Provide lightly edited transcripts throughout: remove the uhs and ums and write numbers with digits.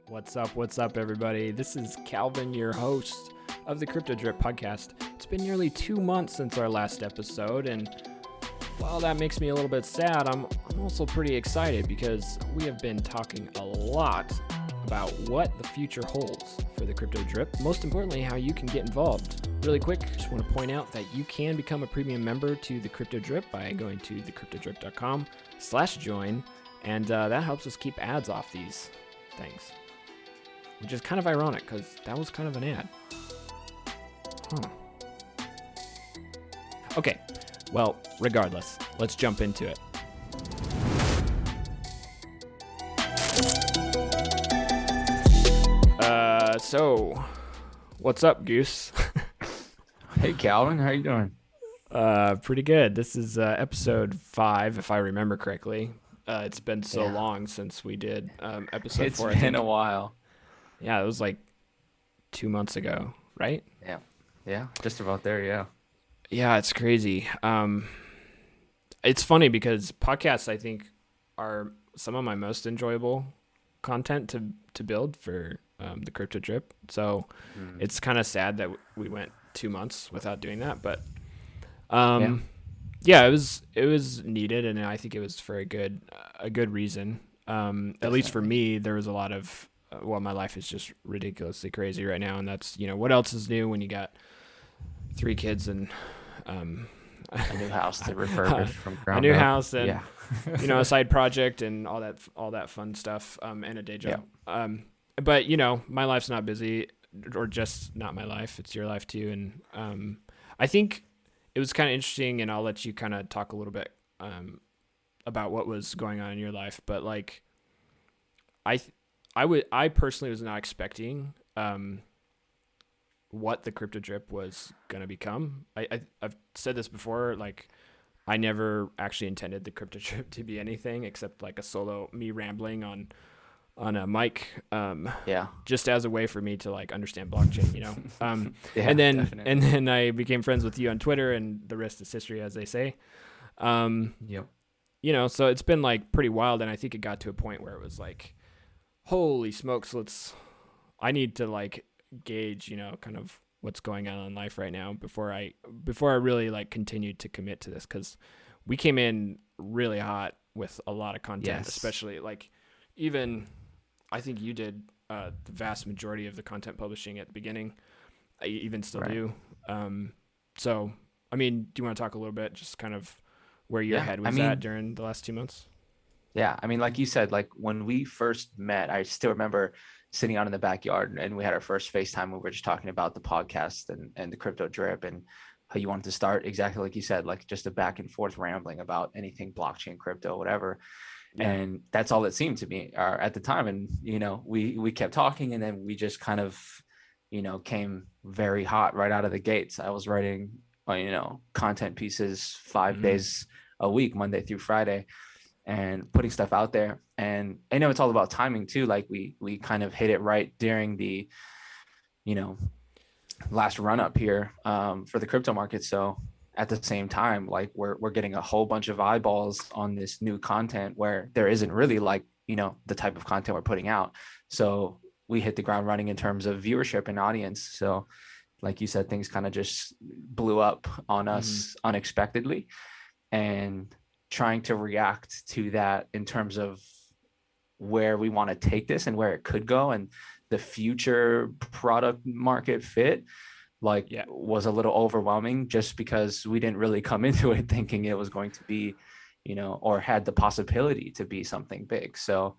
What's up, everybody? This is Calvin, your host of the Crypto Drip podcast. It's been nearly 2 months since our last episode, and while that makes me a little bit sad, I'm also pretty excited because we have been talking a lot about what the future holds for the Crypto Drip. Most importantly, how you can get involved. Really quick, just want to point out that you can become a premium member to the Crypto Drip by going to thecryptodrip.com/join, and that helps us keep ads off these things. Which is kind of ironic because that was kind of an ad. Okay, well, regardless, let's jump into it. So, what's up, Goose? Hey, Calvin, how you doing? Pretty good. This is episode 5, if I remember correctly. It's been so long since we did episode 4. It's been a while. Yeah, it was like 2 months ago, right? Yeah, just about there, yeah. Yeah, it's crazy. It's funny because podcasts, I think, are some of my most enjoyable content to build for the Crypto Drip. So it's kind of sad that we went 2 months without doing that, but yeah, it was needed, and I think it was for a good reason. At least for me, there was a lot of my life is just ridiculously crazy right now, and that's what else is new when you got 3 kids and a new house to refurbish from ground a new up. house and a side project and all that fun stuff, and a day job. But my life's not busy, or just not my life. It's your life too, and I think it was kind of interesting, and I'll let you kind of talk a little bit about what was going on in your life. But like, I personally was not expecting what the Crypto Drip was gonna become. I've said this before. Like, I never actually intended the Crypto Drip to be anything except like a solo me rambling on a mic, just as a way for me to like understand blockchain, and then I became friends with you on Twitter, and the rest is history, as they say. So it's been like pretty wild, and I think it got to a point where it was like, holy smokes, I need to like gauge, kind of what's going on in life right now before I really like continued to commit to this, because we came in really hot with a lot of content, especially like even I think you did the vast majority of the content publishing at the beginning. I even still do. So, I mean, do you want to talk a little bit just kind of where your head was at during the last 2 months? Yeah, I mean, like you said, like when we first met, I still remember sitting out in the backyard, and we had our first FaceTime. We were just talking about the podcast and the Crypto Drip and how you wanted to start, exactly like you said, like just a back and forth rambling about anything blockchain, crypto, whatever. And that's all it seemed to me at the time. And, we kept talking, and then we just kind of, came very hot right out of the gates. I was writing, content pieces 5 days a week, Monday through Friday, and putting stuff out there. And I know it's all about timing too. Like we kind of hit it right during the, last run up here for the crypto market. So at the same time, like we're getting a whole bunch of eyeballs on this new content where there isn't really like, the type of content we're putting out. So we hit the ground running in terms of viewership and audience. So like you said, things kind of just blew up on us unexpectedly, and trying to react to that in terms of where we want to take this and where it could go and the future product market fit was a little overwhelming, just because we didn't really come into it thinking it was going to be, or had the possibility to be something big. So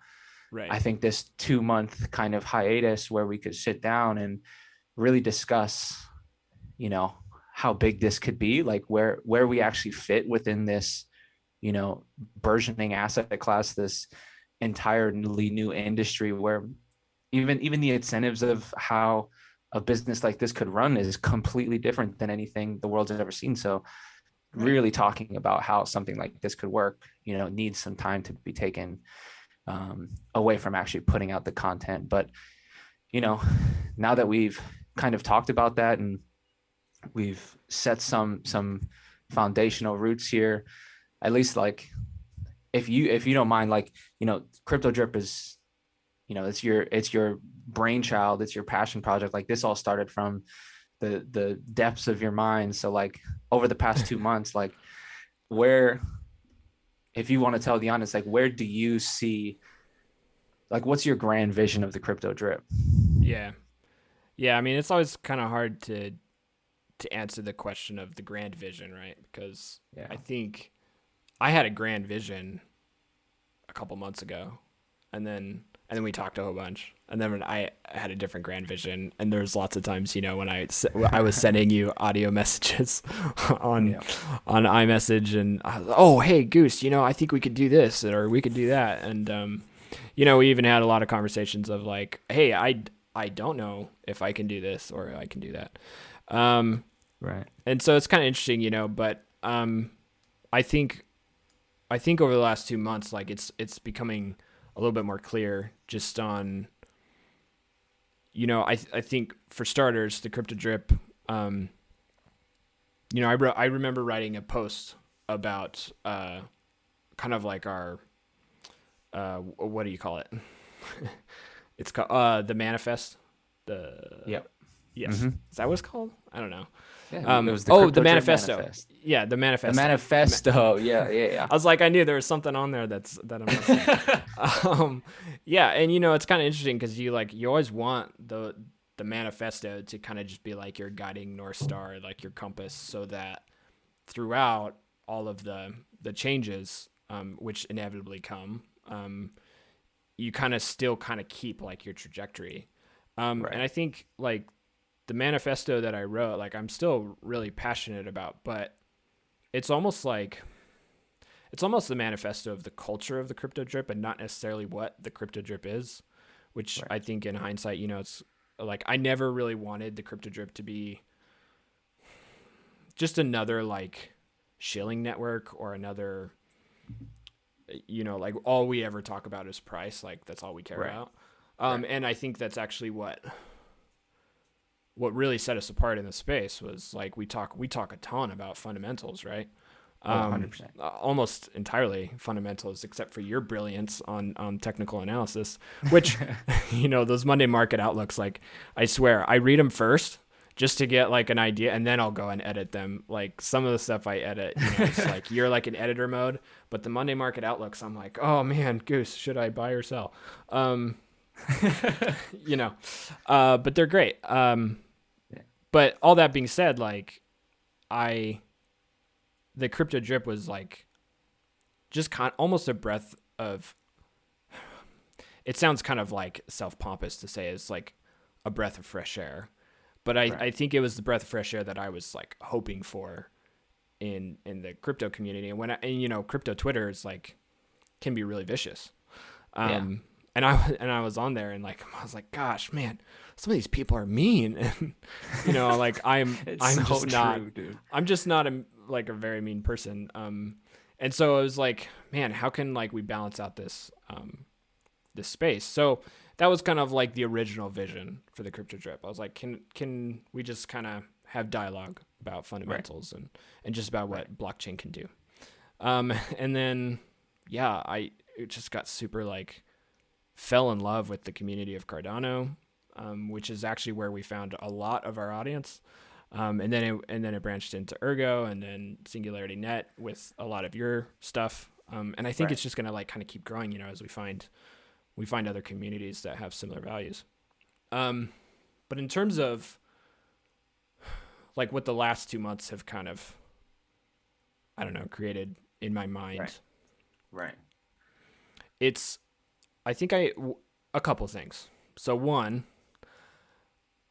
I think this 2-month kind of hiatus where we could sit down and really discuss, how big this could be, like where we actually fit within this, burgeoning asset class, this entirely new industry where even the incentives of how a business like this could run is completely different than anything the world's ever seen. So really talking about how something like this could work, needs some time to be taken away from actually putting out the content. But, now that we've kind of talked about that and we've set some foundational roots here, at least like if you don't mind, like, Crypto Drip is it's your brainchild, it's your passion project. Like this all started from the depths of your mind. So like over the past 2 months, like where, if you want to tell the honest, like where do you see, like what's your grand vision of the crypto drip? Yeah. Yeah, I mean, it's always kind of hard to answer the question of the grand vision, right? Because I Yeah. think I had a grand vision a couple months ago, and then we talked a whole bunch, and then when I had a different grand vision, and there's lots of times, when I was sending you audio messages on Yeah. on iMessage, and oh hey Goose, I think we could do this or we could do that, and we even had a lot of conversations of like, hey, I don't know if I can do this or I can do that. Right. And so it's kind of interesting, but I think over the last 2 months, like it's becoming a little bit more clear just on, I think for starters, the crypto drip, I remember writing a post about kind of like our what do you call it? It's called the manifest. The Yep. Yes, Mm-hmm. is that what it's called? I don't know. Yeah, it was the Oh, the crypto drip manifesto. manifest. Yeah, the The manifesto. manifesto. Yeah, yeah, I was like, I knew there was something on there that I'm not saying. yeah. Yeah, and it's kind of interesting because you always want the manifesto to kind of just be like your guiding north star, like your compass, so that throughout all of the changes, which inevitably come, you kind of still kind of keep like your trajectory. And Right. I think like the manifesto that I wrote, like I'm still really passionate about, but it's almost like it's almost the manifesto of the culture of the crypto drip and not necessarily what the crypto drip is, which Right. I think in hindsight, it's like I never really wanted the crypto drip to be just another like shilling network or another, like all we ever talk about is price. Like that's all we care Right. about. Right. And I think that's actually what really set us apart in the space was like we talk a ton about fundamentals, right? Oh, 100%. Almost entirely fundamentals, except for your brilliance on technical analysis, which those Monday market outlooks, like I swear I read them first just to get like an idea, and then I'll go and edit them. Like some of the stuff I edit, it's like you're like in editor mode, but the Monday market outlooks, I'm like, oh man, Goose, should I buy or sell? But they're great. Yeah. But all that being said, like the crypto drip was like just almost a breath of. It sounds kind of like self-pompous to say it's like a breath of fresh air, but Right. I think it was the breath of fresh air that I was like hoping for in the crypto community. And crypto Twitter is like can be really vicious. Yeah. And I was on there and like I was like, gosh, man, some of these people are mean, and like I'm It's so just not, true, dude. I'm just not like a very mean person. And so it was like, man, how can like we balance out this space? So that was kind of like the original vision for the crypto drip. I was like, can we just kind of have dialogue about fundamentals and just about what blockchain can do? And then yeah, it just got super like fell in love with the community of Cardano, which is actually where we found a lot of our audience. And then it branched into Ergo and then Singularity Net with a lot of your stuff. And I think it's just gonna like kind of keep growing, as we find other communities that have similar values. But in terms of like what the last 2 months have kind of, I don't know, created in my mind, Right. it's, I think a couple things. So one,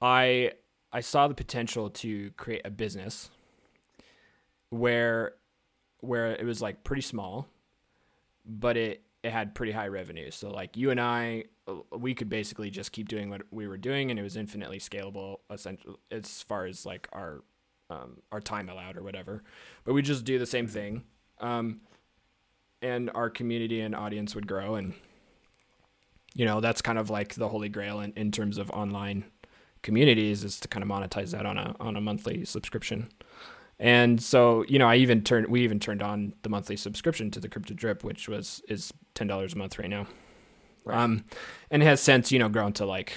I saw the potential to create a business where it was like pretty small, but it had pretty high revenue. So like you and I, we could basically just keep doing what we were doing, and it was infinitely scalable, essentially, as far as like our time allowed or whatever. But we just do the same thing, and our community and audience would grow, and that's kind of like the holy grail in terms of online communities, is to kind of monetize that on a monthly subscription. And so, we even turned on the monthly subscription to the crypto drip, which is $10 a month right now. Right. And it has since, grown to like,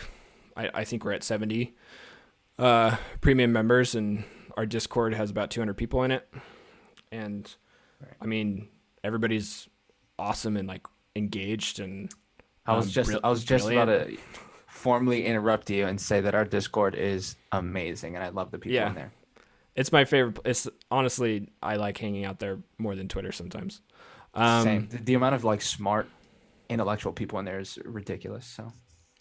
I think we're at 70 premium members, and our Discord has about 200 people in it. And Right. I mean, everybody's awesome and like engaged and I was just about brilliant. to formally interrupt you and say that our Discord is amazing, and I love the people Yeah, in there. it's my favorite. It's honestly, I like hanging out there more than Twitter sometimes. Same. Um, The amount of like smart, intellectual people in there is ridiculous. So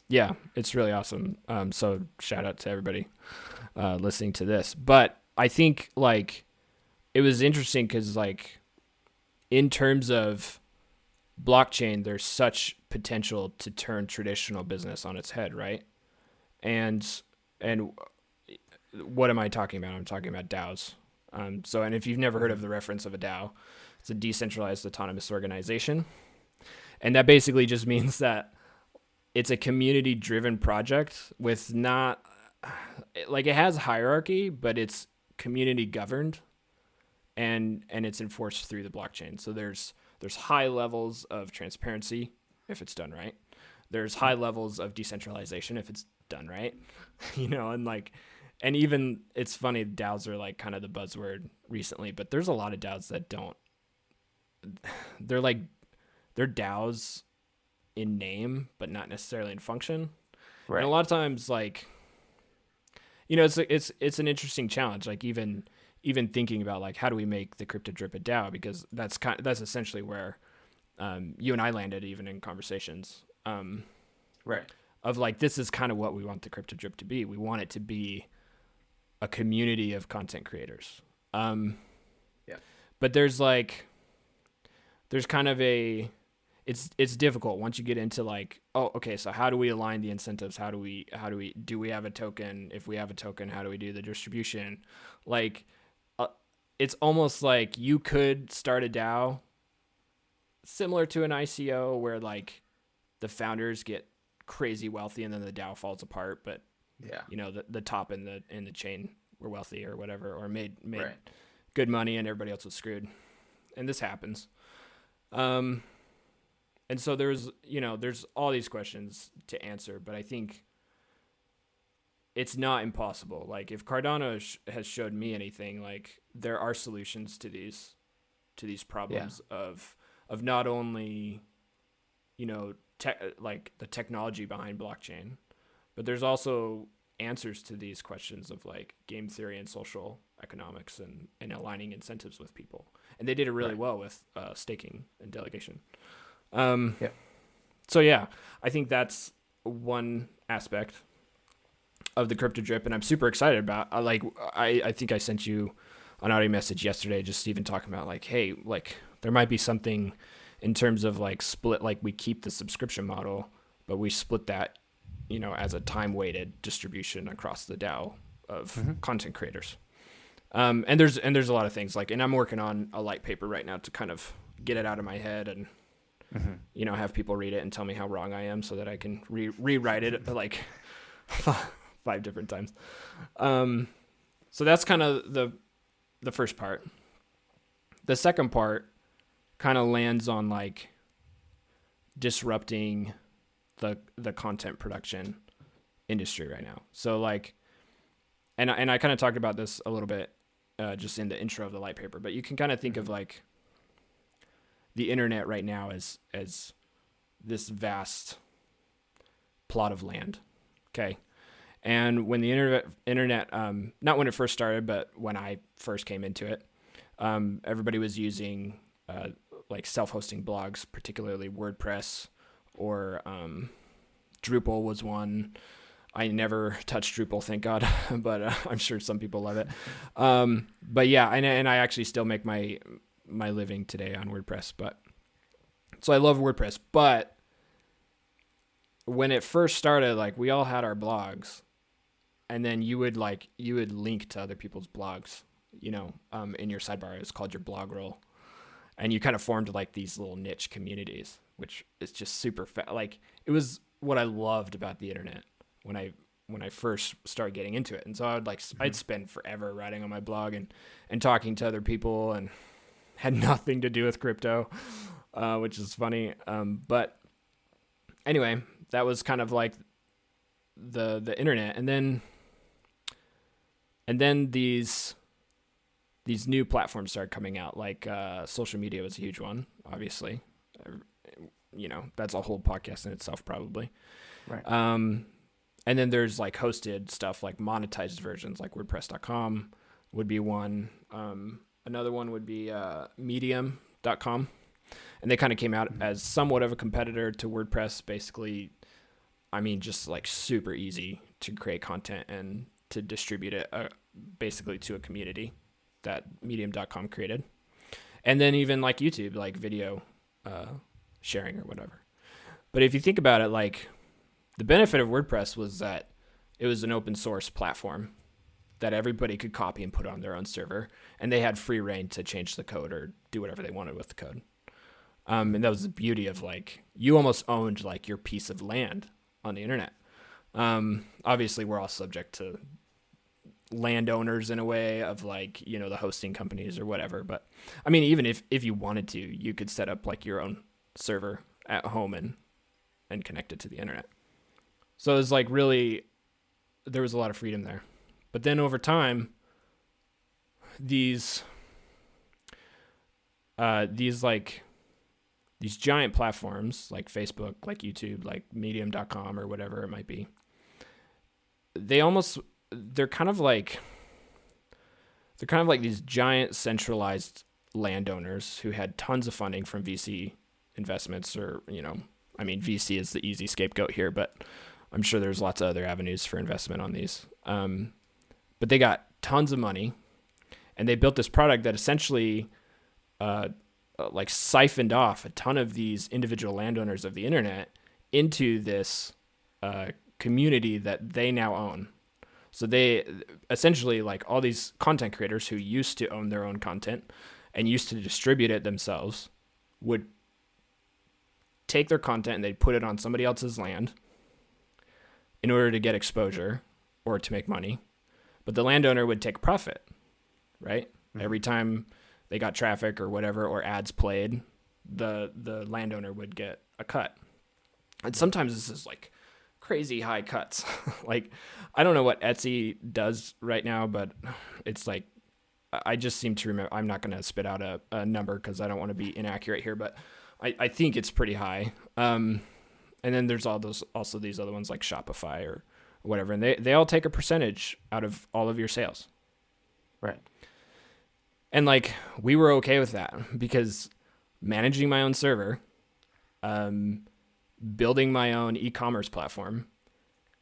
yeah, it's really awesome. So shout out to everybody listening to this. But I think like it was interesting because like in terms of blockchain, there's such potential to turn traditional business on its head, right? And and what am I talking about? I'm talking about DAOs. And if you've never heard of the reference of a DAO, it's a decentralized autonomous organization, and that basically just means that it's a community driven project with not like it has hierarchy, but it's community governed and it's enforced through the blockchain. So there's high levels of transparency if it's done right. There's high levels of decentralization if it's done right. And like and even it's funny, DAOs are like kind of the buzzword recently, but there's a lot of DAOs that don't they're like they're DAOs in name but not necessarily in function. And a right. lot of times like it's an interesting challenge. Like even thinking about like how do we make the crypto drip a DAO, because that's essentially where you and I landed even in conversations Right. of like this is kind of what we want the crypto drip to be. We want it to be a community of content creators. Yeah. But there's kind of it's difficult once you get into like, oh, okay, so how do we align the incentives? Do we have a token? If we have a token, how do we do the distribution? Like, it's almost like you could start a DAO similar to an ICO where like the founders get crazy wealthy and then the DAO falls apart, but Yeah. the top in the chain were wealthy or whatever, or made Right. good money and everybody else was screwed. And this happens. And so there's all these questions to answer, but I think it's not impossible. Like if Cardano has showed me anything, like there are solutions to these problems of not only like the technology behind blockchain, but there's also answers to these questions of like game theory and social economics and aligning incentives with people. And they did it really Right. well with staking and delegation. Yeah. So yeah, I think that's one aspect of the crypto drip, and I'm super excited about. I think I sent you an audio message yesterday, just even talking about like, hey, like there might be something in terms of like split, like we keep the subscription model, but we split that, as a time weighted distribution across the DAO of content creators. And there's a lot of things like, and I'm working on a light paper right now to kind of get it out of my head and have people read it and tell me how wrong I am so that I can rewrite it like 5 different times. So that's kind of the first part. The second part kind of lands on like disrupting the content production industry right now. So like, and I kind of talked about this a little bit just in the intro of the light paper, but you can kind of think of like the internet right now as this vast plot of land. Okay. And when the internet, not when it first started, but when I first came into it, everybody was using like self-hosting blogs, particularly WordPress or Drupal was one. I never touched Drupal, thank God, but I'm sure some people love it. But yeah, and I actually still make my living today on WordPress. But so I love WordPress. But when it first started, like we all had our blogs, and then you would link to other people's blogs, in your sidebar. It's called your blog roll, and you kind of formed like these little niche communities, which is just super like it was what I loved about the internet when I first started getting into it. And so I'd spend forever writing on my blog and talking to other people and had nothing to do with crypto, which is funny. But anyway, that was kind of like the internet, and then these new platforms started coming out. Like social media was a huge one, obviously. That's a whole podcast in itself, probably. Right. And then there's like hosted stuff, like monetized versions, like WordPress.com would be one. Another one would be Medium.com. And they kind of came out as somewhat of a competitor to WordPress. Basically, just like super easy to create content and to distribute it basically to a community that Medium.com created. And then even like YouTube, like video sharing or whatever. But if you think about it, like the benefit of WordPress was that it was an open source platform that everybody could copy and put on their own server, and they had free reign to change the code or do whatever they wanted with the code. And that was the beauty of like, you almost owned like your piece of land on the internet. Obviously we're all subject to landowners in a way of like, the hosting companies or whatever. But even if you wanted to, you could set up like your own server at home and connect it to the internet. So it was like really, there was a lot of freedom there. But then over time, these giant platforms like Facebook, like YouTube, like Medium.com or whatever it might be, they're kind of like these giant centralized landowners who had tons of funding from VC investments, or VC is the easy scapegoat here, but I'm sure there's lots of other avenues for investment on these. But they got tons of money, and they built this product that essentially like siphoned off a ton of these individual landowners of the internet into this community that they now own. So they essentially, like all these content creators who used to own their own content and used to distribute it themselves, would take their content and they'd put it on somebody else's land in order to get exposure or to make money. But the landowner would take profit, right? Mm-hmm. Every time they got traffic or whatever, or ads played, the landowner would get a cut. And sometimes this is like crazy high cuts. Like, I don't know what Etsy does right now, but it's like, I just seem to remember, I'm not going to spit out a number because I don't want to be inaccurate here, but I think it's pretty high. And then there's also these other ones like Shopify or whatever, and they all take a percentage out of all of your sales. Right. And like, we were okay with that because managing my own server, building my own e-commerce platform,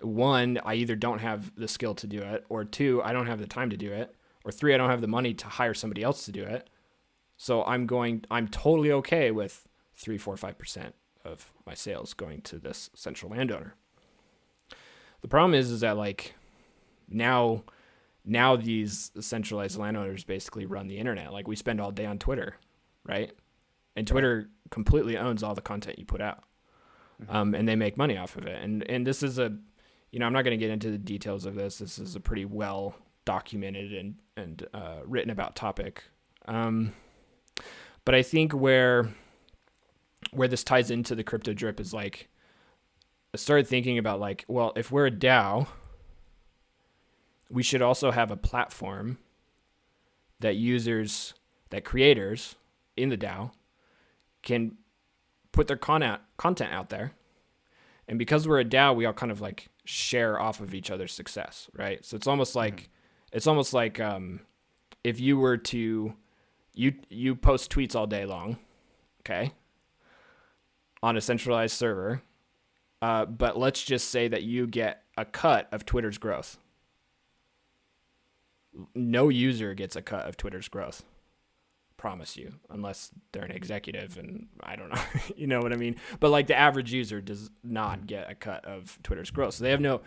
one, I either don't have the skill to do it, or two, I don't have the time to do it, or three, I don't have the money to hire somebody else to do it. So I'm totally okay with 3, 4, 5% of my sales going to this central landowner. The problem is that like now these centralized landowners basically run the internet. Like, we spend all day on Twitter, right? And Twitter completely owns all the content you put out. And they make money off of it. And this is I'm not going to get into the details of this. This is a pretty well documented and written about topic. But I think where this ties into the crypto drip is like, I started thinking about like, well, if we're a DAO, we should also have a platform that creators in the DAO can put their content out there. And because we're a DAO, we all kind of like share off of each other's success, right? So it's almost like, if you were to, you post tweets all day long, okay, on a centralized server, but let's just say that you get a cut of Twitter's growth. No user gets a cut of Twitter's growth. Promise you, unless they're an executive, and I don't know, you know what I mean? But like, the average user does not get a cut of Twitter's growth. So they have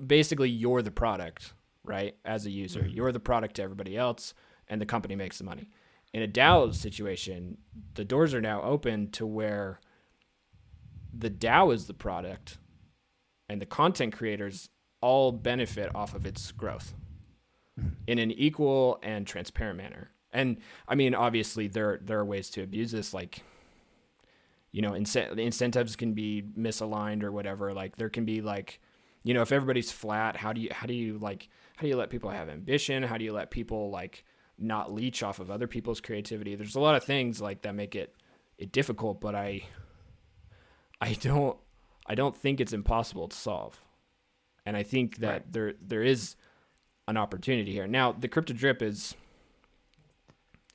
basically you're the product, right? As a user, you're the product to everybody else, and the company makes the money. In a DAO situation, the doors are now open to where the DAO is the product and the content creators all benefit off of its growth in an equal and transparent manner. And I mean, obviously there are ways to abuse this. Like, the incentives can be misaligned or whatever. Like there can be like, if everybody's flat, how do you let people have ambition? How do you let people like not leech off of other people's creativity? There's a lot of things like that make it difficult, but I don't think it's impossible to solve. And I think that there is an opportunity here. Now, the Crypto Drip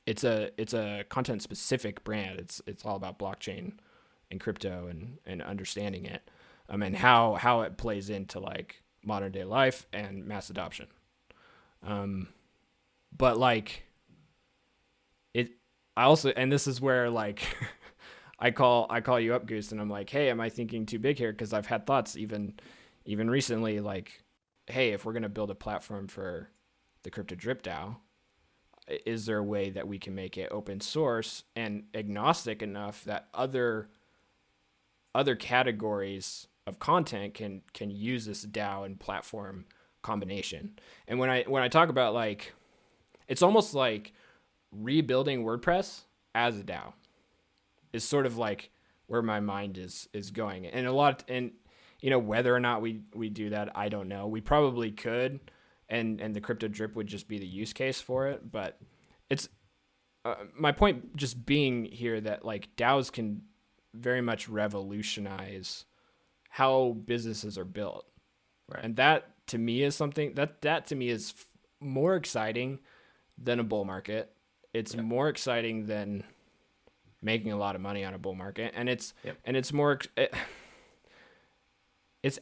it's a content specific brand. It's all about blockchain and crypto and understanding it, and how it plays into like modern day life and mass adoption. But like I also, and this is where like I call you up, Goose, and I'm like, hey, am I thinking too big here? Because I've had thoughts even recently, like, hey, if we're gonna build a platform for the Crypto Drip DAO, is there a way that we can make it open source and agnostic enough that other categories of content can use this DAO and platform combination? And when I talk about like, it's almost like rebuilding WordPress as a DAO is sort of like where my mind is going. And whether or not we do that, I don't know. We probably could, and the Crypto Drip would just be the use case for it. But it's my point just being here that like DAOs can very much revolutionize how businesses are built. Right. And that to me is something that to me is more exciting than a bull market. It's more exciting than making a lot of money on a bull market, and it's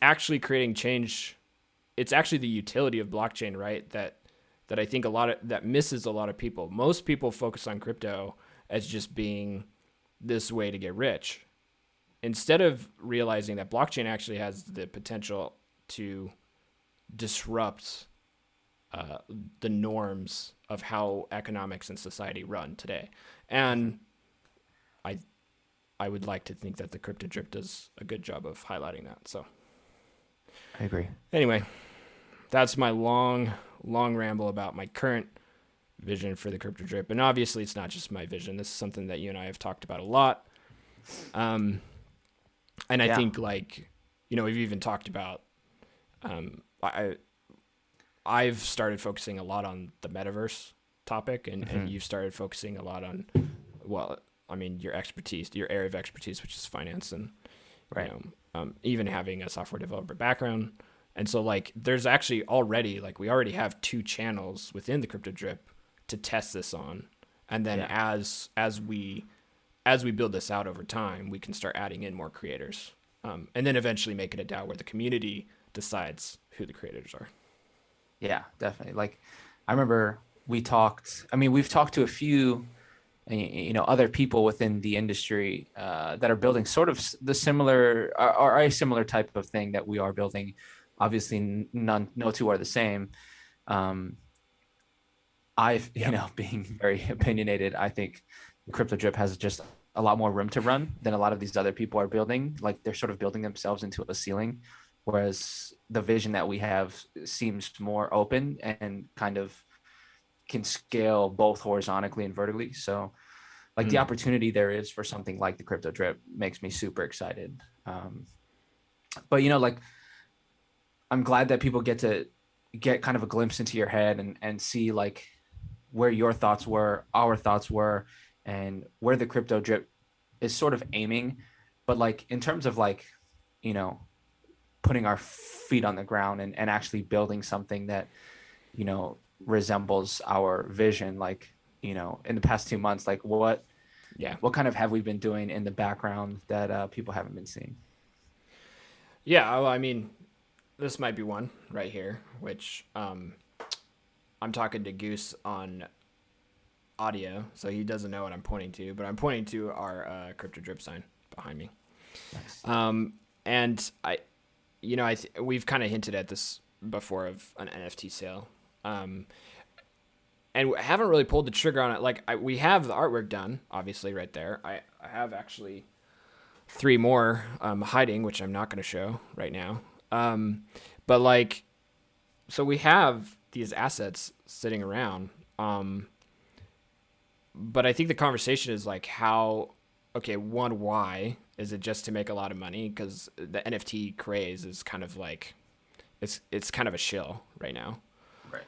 actually creating change. It's actually the utility of blockchain, right? That I think that misses a lot of people. Most people focus on crypto as just being this way to get rich, instead of realizing that blockchain actually has the potential to disrupt the norms of how economics and society run today. And I would like to think that the Crypto Drip does a good job of highlighting that. So I agree. Anyway, that's my long ramble about my current vision for the Crypto Drip. And obviously it's not just my vision. This is something that you and I have talked about a lot. And I think like, we've even talked about, I've started focusing a lot on the metaverse topic, and you've started focusing a lot on, your expertise, your area of expertise, which is finance, and even having a software developer background. And so like, there's actually already, like, we already have 2 channels within the Crypto Drip to test this on. And then as we build this out over time, we can start adding in more creators. And then eventually make it a DAO where the community decides who the creators are. Yeah, definitely. Like, I remember we've talked to a few, other people within the industry that are building sort of the similar or a similar type of thing that we are building. Obviously, no two are the same. Being very opinionated, I think the Crypto Drip has just a lot more room to run than a lot of these other people are building. Like, they're sort of building themselves into a ceiling, whereas the vision that we have seems more open and kind of can scale both horizontally and vertically. So like the opportunity there is for something like the Crypto Drip makes me super excited. But like, I'm glad that people get to get kind of a glimpse into your head and see like where your thoughts were, our thoughts were, and where the Crypto Drip is sort of aiming. But like, in terms of like, putting our feet on the ground and actually building something that, resembles our vision, like, in the past 2 months, like what kind of have we been doing in the background that people haven't been seeing? Yeah. Well, this might be one right here, which I'm talking to Goose on audio, so he doesn't know what I'm pointing to, but I'm pointing to our Crypto Drip sign behind me. Nice. And we've kind of hinted at this before of an NFT sale, and we haven't really pulled the trigger on it. Like, we have the artwork done, obviously, right there. I have actually 3 more hiding, which I'm not going to show right now. But like, so we have these assets sitting around. But I think the conversation is like, okay, one, why is it just to make a lot of money? Because the NFT craze is kind of like it's kind of a shill right now. Right.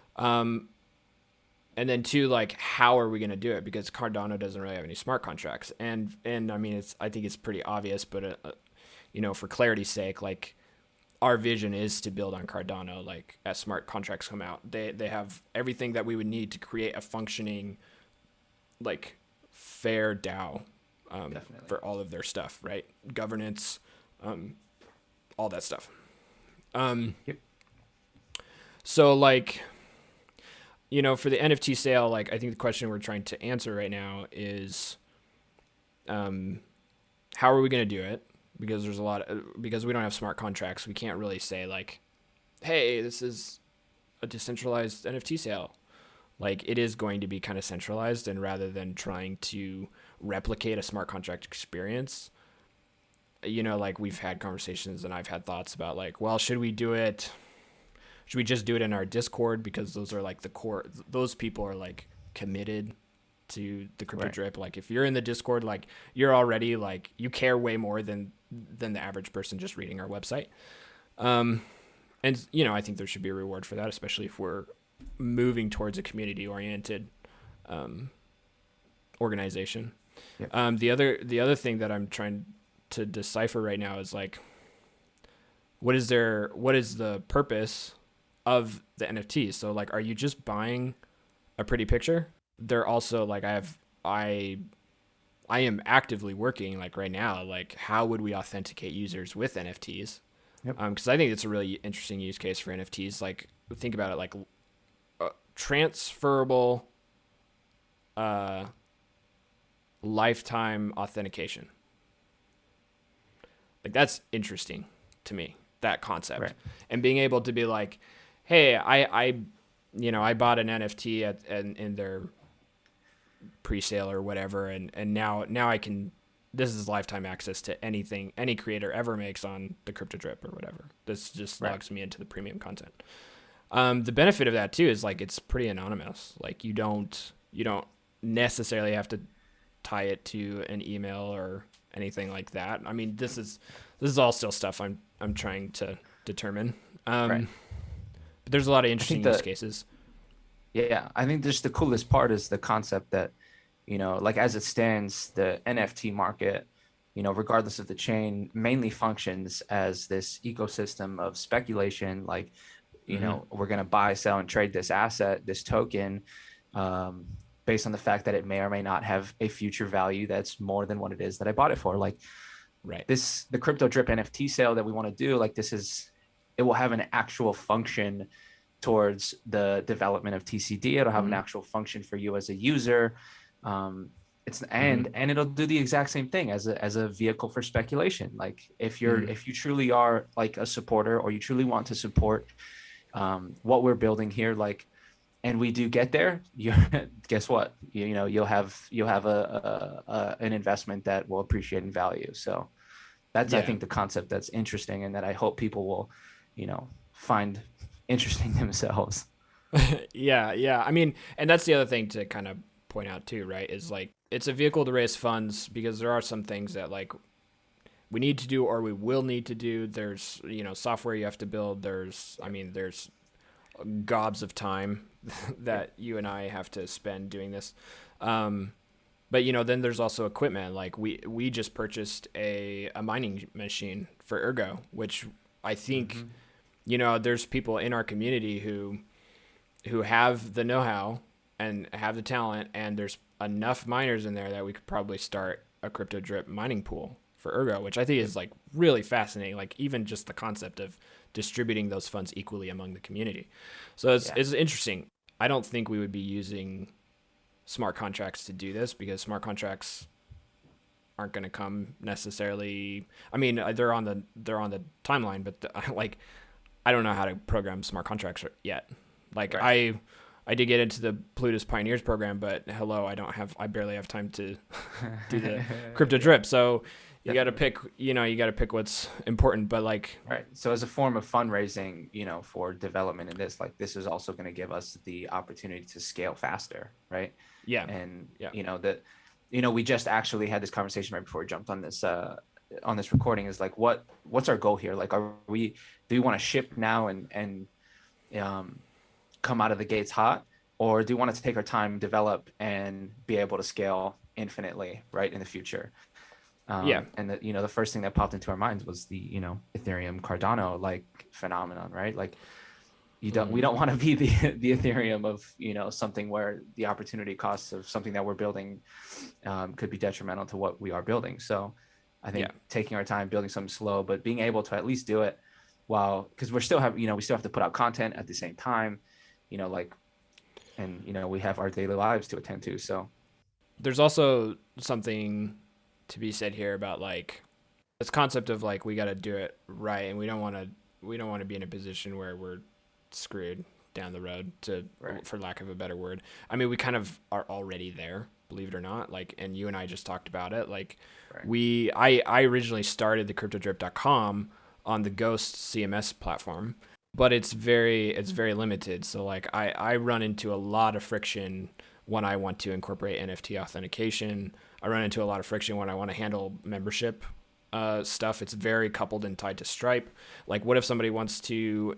And then two, like, how are we going to do it? Because Cardano doesn't really have any smart contracts, and I mean, I think it's pretty obvious, but for clarity's sake, like, our vision is to build on Cardano. Like, as smart contracts come out, they have everything that we would need to create a functioning, like, fair DAO, Definitely. for all of their stuff, right? Governance, all that stuff. Yep. So, like, for the NFT sale, like, I think the question we're trying to answer right now is, how are we going to do it? Because because we don't have smart contracts, we can't really say, like, hey, this is a decentralized NFT sale. Like, it is going to be kind of centralized, and rather than trying to replicate a smart contract experience, like, we've had conversations and I've had thoughts about, like, well, should we just do it in our Discord, because those are like the core, those people are like committed to the crypto Right. drip. Like, if you're in the Discord, like, you're already, like, you care way more than the average person just reading our website. And I think there should be a reward for that, especially if we're moving towards a community oriented organization. Yep. The other thing that I'm trying to decipher right now is, like, what is the purpose of the NFTs? So, like, are you just buying a pretty picture? They're also, like, I am actively working, like, right now, like, how would we authenticate users with NFTs? Yep. Because I think it's a really interesting use case for NFTs. Like, think about it, like, transferable lifetime authentication. Like, that's interesting to me, that concept. Right. And being able to be like, hey, I bought an NFT in their pre-sale or whatever, and now I can, this is lifetime access to anything any creator ever makes on the crypto drip or whatever. This just Right. logs me into the premium content. The benefit of that too is, like, it's pretty anonymous. Like, you don't necessarily have to tie it to an email or anything like that. I mean, this is all still stuff I'm trying to determine. Right. But there's a lot of I interesting think use that, cases. yeah, I think just the coolest part is the concept that, like, as it stands, the NFT market, regardless of the chain, mainly functions as this ecosystem of speculation. Like, Mm-hmm. we're going to buy, sell, and trade this asset, this token, um, based on the fact that it may or may not have a future value that's more than what it is that I bought it for. Like, Right. the crypto drip NFT sale that we want to do, like, it will have an actual function towards the development of TCD. It'll have an Mm-hmm. actual function for you as a user. It's Mm-hmm. and it'll do the exact same thing as a vehicle for speculation. Like, if you truly are, like, a supporter, or you truly want to support what we're building here, like, and we do get there, you guess what? You'll have an investment that will appreciate in value. So that's, I Yeah. think, the concept that's interesting, and that I hope people will, find interesting themselves. Yeah. I mean, and that's the other thing to kind of point out too, right? Is, like, it's a vehicle to raise funds, because there are some things that, like, we need to do or we will need to do. There's, software you have to build. There's gobs of time that you and I have to spend doing this. But then there's also equipment. Like, we just purchased a mining machine for Ergo, which I think, there's people in our community who have the know-how and have the talent, and there's enough miners in there that we could probably start a crypto drip mining pool for Ergo, which I think is, like, really fascinating. Like, even just the concept of distributing those funds equally among the community. So it's interesting. I don't think we would be using smart contracts to do this, because smart contracts aren't going to come necessarily. I mean, they're on the timeline, but like, I don't know how to program smart contracts yet. Like, Right. I did get into the Plutus Pioneers program, but hello, I barely have time to do the crypto Yeah, drip. So you got to definitely. pick, what's important, but, like, Right. So, as a form of fundraising, for development in this, like, this is also going to give us the opportunity to scale faster, right? yeah, And yeah, that we just actually had this conversation right before we jumped on this recording, is like, what's our goal here? Like, do we want to ship now and come out of the gates hot, or do we want to take our time, develop, and be able to scale infinitely, right, in the future? Yeah. And the first thing that popped into our minds was the Ethereum Cardano like phenomenon, right? Like, we don't want to be the Ethereum of something where the opportunity costs of something that we're building could be detrimental to what we are building. So I think taking our time, building something slow, but being able to at least do it because we still have to put out content at the same time, and we have our daily lives to attend to. So There's also something to be said here about like this concept of like we got to do it right, and we don't want to be in a position where we're screwed down the road, for lack of a better word. I mean, we kind of are already there, believe it or not. Like, and you and I just talked about it. Like, I originally started the cryptodrip.com on the Ghost CMS platform, but it's very limited. So like I run into a lot of friction when I want to incorporate NFT authentication. I run into a lot of friction when I want to handle membership stuff. It's very coupled and tied to Stripe. Like, what if somebody wants to,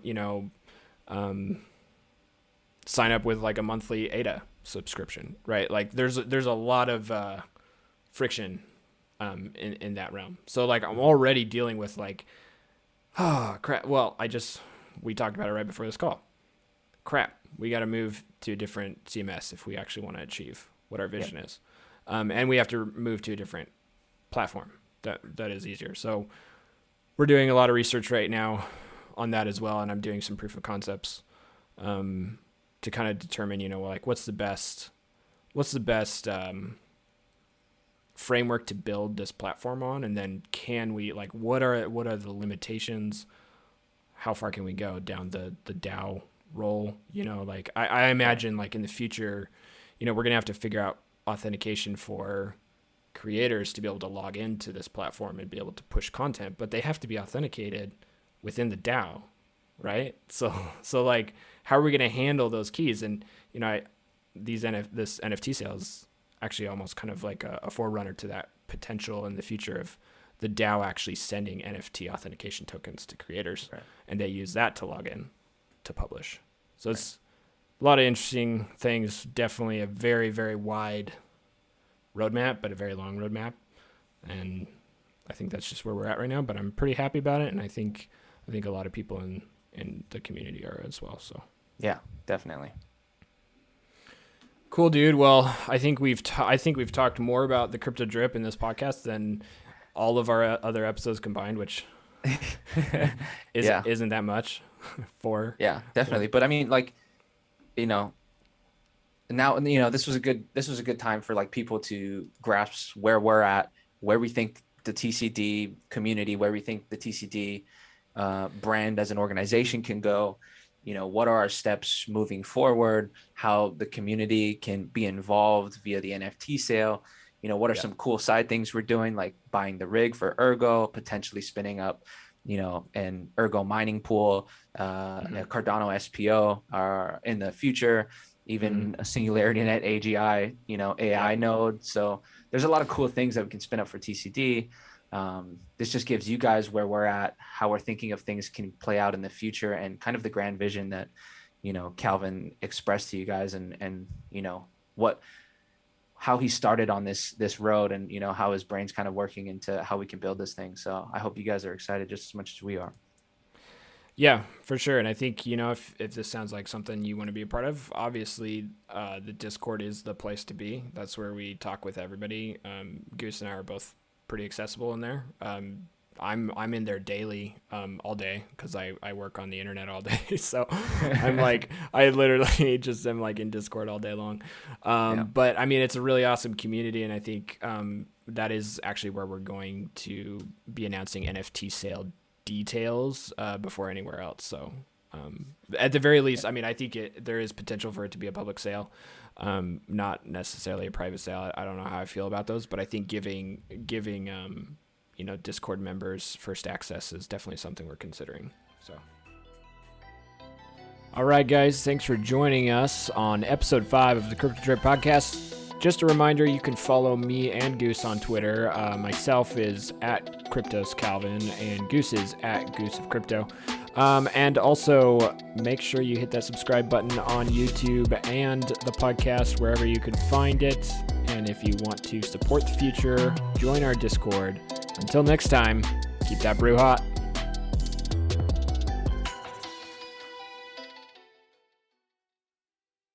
sign up with like a monthly ADA subscription, right? Like, there's a lot of friction in that realm. So like I'm already dealing with like, oh crap. Well, we talked about it right before this call. Crap, we got to move to a different CMS if we actually want to achieve what our vision is. And we have to move to a different platform that is easier. So we're doing a lot of research right now on that as well. And I'm doing some proof of concepts to kind of determine, like what's the best framework to build this platform on. And then can we, like, what are the limitations? How far can we go down the DAO role? Like I imagine like in the future, we're going to have to figure out authentication for creators to be able to log into this platform and be able to push content, but they have to be authenticated within the DAO, right? So like, how are we going to handle those keys? And this NFT sale is actually almost kind of like a forerunner to that potential in the future of the DAO actually sending NFT authentication tokens to creators, and they use that to log in to publish. So it's a lot of interesting things. Definitely a very, very wide roadmap, but a very long roadmap. And I think that's just where we're at right now, but I'm pretty happy about it. And I think a lot of people in the community are as well. So yeah, definitely. Cool, dude. Well, I think we've talked more about the Crypto Drip in this podcast than all of our other episodes combined, which isn't that much. Definitely. But I mean, like, now, this was a good time for like people to grasp where we're at, where we think the TCD community, where we think the TCD brand as an organization can go. What are our steps moving forward? How the community can be involved via the NFT sale? What are some cool side things we're doing, like buying the rig for Ergo, potentially spinning up, an Ergo mining pool, a Cardano SPO in the future, even a Singularity Net AGI, AI node. So there's a lot of cool things that we can spin up for TCD. This just gives you guys where we're at, how we're thinking of things can play out in the future, and kind of the grand vision that, Calvin expressed to you guys, and how he started on this road, and, how his brain's kind of working into how we can build this thing. So I hope you guys are excited just as much as we are. Yeah, for sure. And I think, if this sounds like something you want to be a part of, obviously the Discord is the place to be. That's where we talk with everybody. Goose and I are both pretty accessible in there. I'm in there daily, all day, because I work on the internet all day. So I'm like, I literally just am like in Discord all day long. But I mean, it's a really awesome community. And I think that is actually where we're going to be announcing NFT sale details before anywhere else. So at the very least, I mean, I think there is potential for it to be a public sale, not necessarily a private sale. I don't know how I feel about those, but I think giving Discord members first access is definitely something we're considering. So, all right, guys, thanks for joining us on episode 5 of the Crypto Drip podcast. just a reminder, you can follow me and Goose on Twitter. Myself is at CryptosCalvin and Goose is at Goose of Crypto. And also make sure you hit that subscribe button on YouTube and the podcast wherever you can find it. And if you want to support the future, join our Discord. Until next time, keep that brew hot.